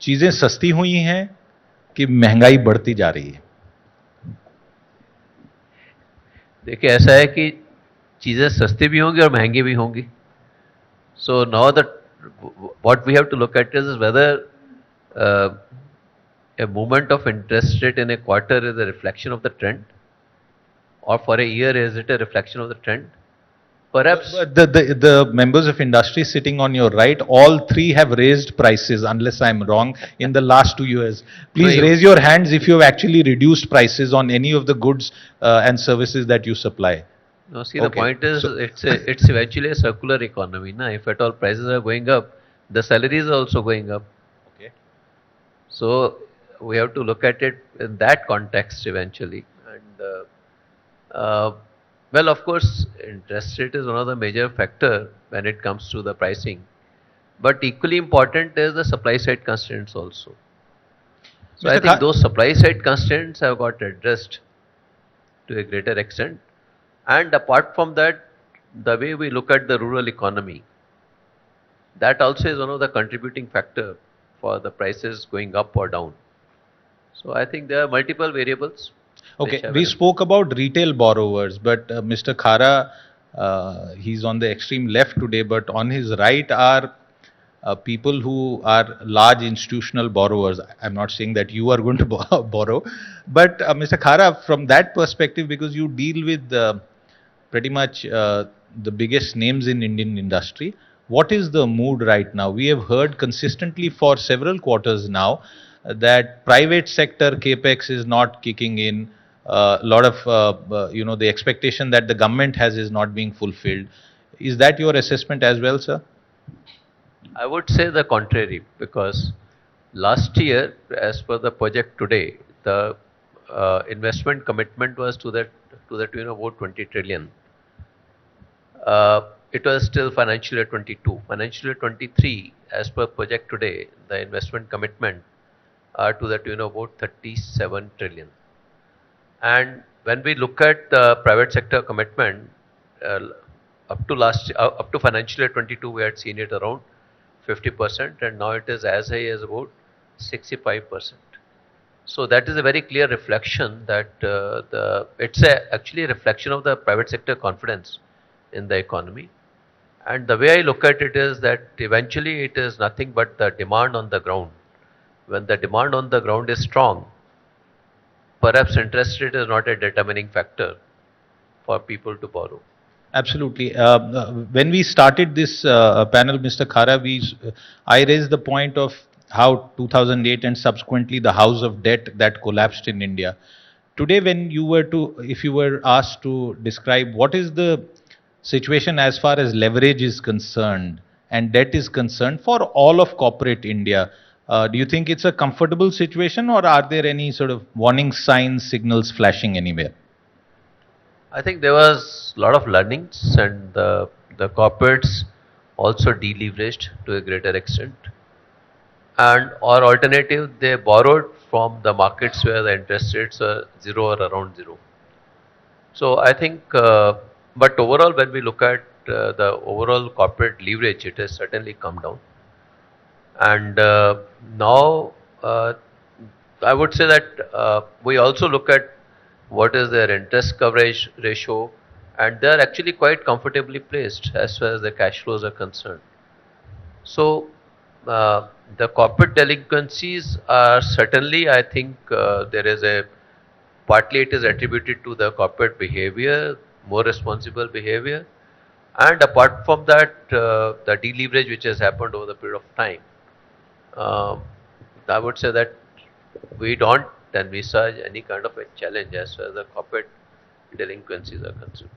चीजें सस्ती हुई हैं कि महंगाई बढ़ती जा रही है? देखिए, ऐसा है कि चीज़ें सस्ती भी होंगी और महंगी भी होंगी. So now what we have to look at is whether uh, a movement of interest rate in a quarter is a reflection of the trend, or for a year is it a reflection of the trend? Perhaps. But the members of industry sitting on your right, all three have raised prices, unless I'm wrong, in the last 2 years. No, Please raise your hands if you have actually reduced prices on any of the goods and services that you supply. no, see, the Okay. point is So, it's eventually a circular economy. Na? If at all prices are going up, the salaries are also going up. okay. So we have to look at it in that context eventually. And well, of course, interest rate is one of the major factor when it comes to the pricing. But equally important is the supply side constraints also. So I Mr. think Kha, those supply side constraints have got addressed to a greater extent. And apart from that, the way we look at the rural economy, that also is one of the contributing factor for the prices going up or down. So I think there are multiple variables which okay, have we an spoke influence. about retail borrowers, but Mr. Khara, he's on the extreme left today, but on his right are people who are large institutional borrowers. I'm not saying that you are going to borrow, but Mr. Khara, from that perspective, because you deal with pretty much the biggest names in Indian industry, what is the mood right now? We have heard consistently for several quarters now that private sector capex is not kicking in. A lot of the expectation that the government has is not being fulfilled. Is that your assessment as well, sir? I would say the contrary, because last year, as per the project today, the investment commitment was to the tune of about 20 trillion. It was still financial year 22. Financial year 23, as per project today, the investment commitment are to the tune of about 37 trillion. And when we look at the private sector commitment, uh, up to financial year 22, we had seen it around 50%, and now it is as high as about 65%. So that is a very clear reflection that actually a reflection of the private sector confidence in the economy. And the way I look at it is that eventually it is nothing but the demand on the ground. When the demand on the ground is strong, perhaps interest rate is not a determining factor for people to borrow. Absolutely. When we started this panel, Mr. Khara, I raised the point of how 2008 and subsequently the house of debt that collapsed in India. Today, if you were asked to describe what is the situation as far as leverage is concerned and debt is concerned for all of corporate India, do you think it's a comfortable situation, or are there any sort of warning signs, signals flashing anywhere? I think there was a lot of learnings, and the corporates also deleveraged to a greater extent. And or alternative, they borrowed from the markets where the interest rates are zero or around zero. So I think, but overall, when we look at the overall corporate leverage, it has certainly come down. And now, I would say that we also look at what is their interest coverage ratio, and they are actually quite comfortably placed as far as the cash flows are concerned. So, the corporate delinquencies are certainly, I think, there is a partly it is attributed to the corporate behavior, more responsible behavior, and apart from that, the deleverage which has happened over the period of time. Um, I would say that we don't envisage any kind of a challenge as far as the corporate delinquencies are concerned.